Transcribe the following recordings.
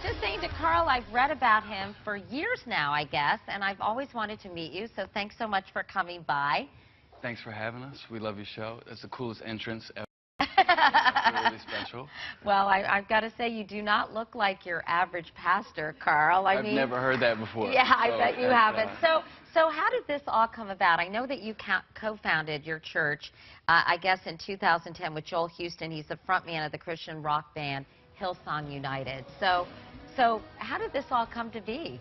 just saying to Carl, I've read about him for years now, I guess, and I've always wanted to meet you, so thanks so much for coming by. Thanks for having us. We love your show. It's the coolest entrance ever. It's really special. Well, I've got to say, you do not look like your average pastor, Carl. I've never heard that before. Yeah, I bet you haven't. So how did this all come about? I know that you co-founded your church, I guess, in 2010 with Joel Osteen. He's the frontman of the Christian rock band Hillsong United. So how did this all come to be?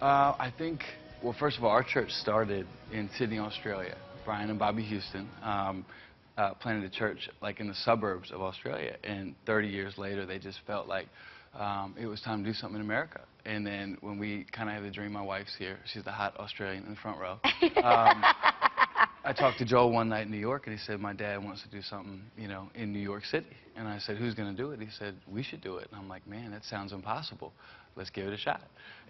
I think, well, first of all, our church started in Sydney, Australia. Brian and Bobby Houston planted a church like in the suburbs of Australia, and 30 years later they just felt like it was time to do something in America. And then when we kind of had the dream, my wife's here, she's the hot Australian in the front row. I talked to Joel one night in New York, and he said, my dad wants to do something, you know, in New York City. And I said, who's going to do it? He said, we should do it. And I'm like, man, that sounds impossible. Let's give it a shot.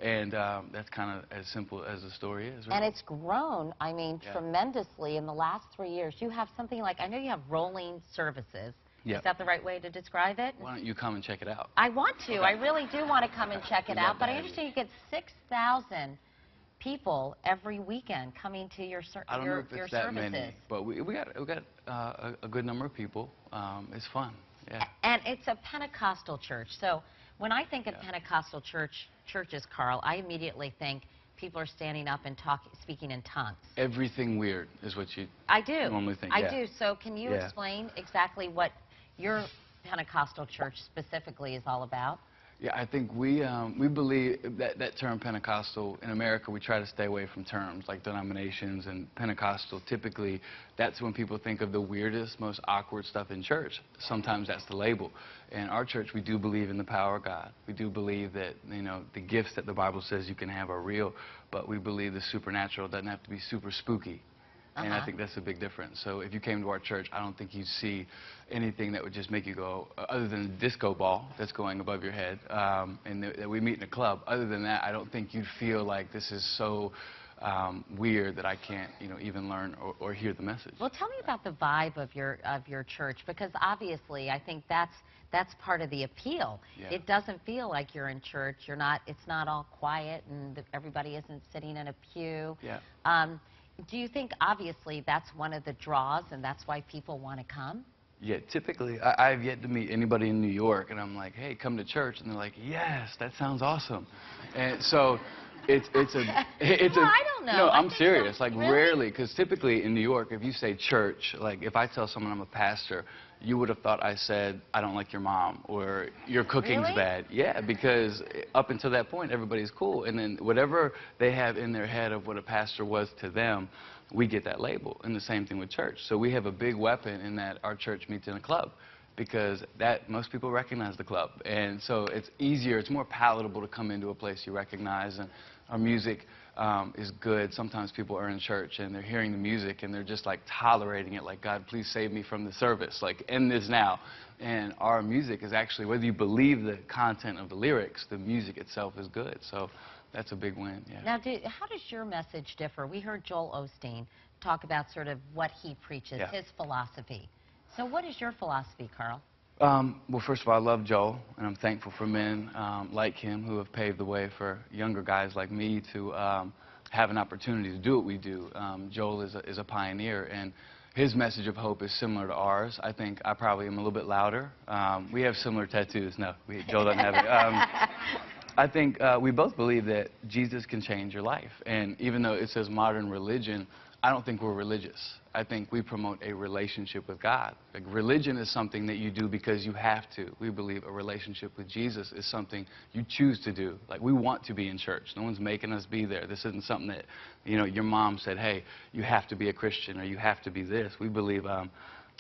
And that's kind of as simple as the story is. Right? And it's grown, I mean, tremendously in the last 3 years. You have something like, I know you have rolling services. Is that the right way to describe it? Why don't you come and check it out? I want to. Okay. I really do want to come and check it out. But I understand you get 6,000 people every weekend coming to your services. I don't know if it's that many, but we got a good number of people. It's fun. Yeah. And it's a Pentecostal church. So when I think of Pentecostal churches, Carl, I immediately think people are standing up and speaking in tongues. Everything weird is what you normally think. I do. So can you explain exactly what your Pentecostal church specifically is all about? Yeah, I think we believe that term Pentecostal, in America, we try to stay away from terms like denominations and Pentecostal. Typically, that's when people think of the weirdest, most awkward stuff in church. Sometimes that's the label. In our church, we do believe in the power of God. We do believe that, you know, the gifts that the Bible says you can have are real, but we believe the supernatural doesn't have to be super spooky. And I think that's a big difference. So if you came to our church, I don't think you'd see anything that would just make you go, other than the disco ball that's going above your head, and that we meet in a club. Other than that, I don't think you'd feel like this is so weird that I can't, you know, even learn or hear the message. Well, tell me about the vibe of your church, because obviously I think that's part of the appeal. Yeah. It doesn't feel like you're in church. It's not all quiet and everybody isn't sitting in a pew. Yeah. Do you think, obviously, that's one of the draws and that's why people want to come? Yeah, typically, I've yet to meet anybody in New York, and I'm like, hey, come to church, and they're like, yes, that sounds awesome. And so it's a... Well, I don't know. No, I'm serious. Like, really? Rarely, because typically in New York, if you say church, like, if I tell someone I'm a pastor, you would have thought I said, I don't like your mom, or your cooking's bad. Yeah, because up until that point, everybody's cool. And then whatever they have in their head of what a pastor was to them, we get that label. And the same thing with church. So we have a big weapon in that our church meets in a club, because most people recognize the club. And so it's easier, it's more palatable to come into a place you recognize. And our music is good. Sometimes people are in church and they're hearing the music and they're just like tolerating it, like, God, please save me from the service, like, end this now. And our music is actually, whether you believe the content of the lyrics, the music itself is good. So that's a big win. Yeah. Now, how does your message differ? We heard Joel Osteen talk about sort of what he preaches, his philosophy. So what is your philosophy, Carl? Well, first of all, I love Joel, and I'm thankful for men like him who have paved the way for younger guys like me to have an opportunity to do what we do. Joel is a pioneer, and his message of hope is similar to ours. I think I probably am a little bit louder. We have similar tattoos. No, Joel doesn't have it. I think we both believe that Jesus can change your life, and even though it says modern religion, I don't think we're religious. I think we promote a relationship with God. Like, religion is something that you do because you have to. We believe a relationship with Jesus is something you choose to do. Like, we want to be in church. No one's making us be there. This isn't something that, you know, your mom said, hey, you have to be a Christian or you have to be this. We believe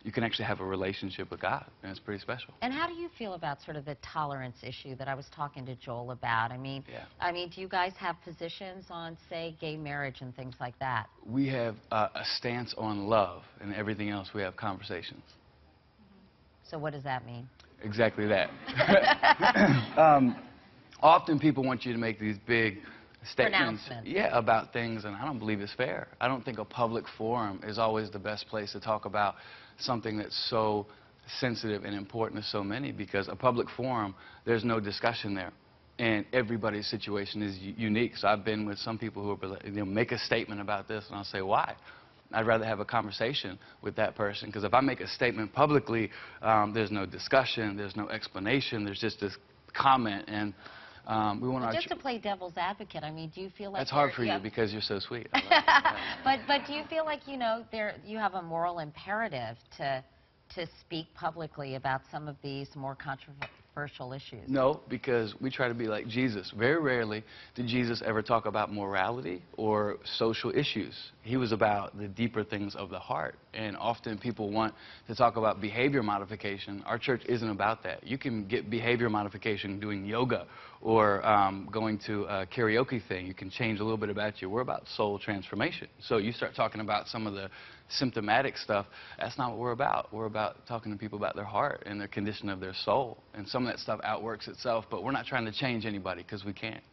you can actually have a relationship with God, and it's pretty special. And how do you feel about sort of the tolerance issue that I was talking to Joel about? I mean, do you guys have positions on, say, gay marriage and things like that? We have a stance on love, and everything else we have conversations. So what does that mean? Exactly that. Often people want you to make these big statements about things, and I don't believe it's fair. I don't think a public forum is always the best place to talk about something that's so sensitive and important to so many, because a public forum, there's no discussion there. And everybody's situation is unique. So I've been with some people who will be like, make a statement about this, and I'll say, why? I'd rather have a conversation with that person, because if I make a statement publicly, there's no discussion, there's no explanation, there's just this comment, and we want just to play devil's advocate, I mean, do you feel like that's hard for you because you're so sweet. But do you feel like, you know, you have a moral imperative to speak publicly about some of these more controversial issues? No, because we try to be like Jesus. Very rarely did Jesus ever talk about morality or social issues. He was about the deeper things of the heart. And often people want to talk about behavior modification. Our church isn't about that. You can get behavior modification doing yoga or going to a karaoke thing. You can change a little bit about you. We're about soul transformation. So you start talking about some of the symptomatic stuff, that's not what we're about. We're about talking to people about their heart and their condition of their soul. And some of that stuff outworks itself, but we're not trying to change anybody because we can't.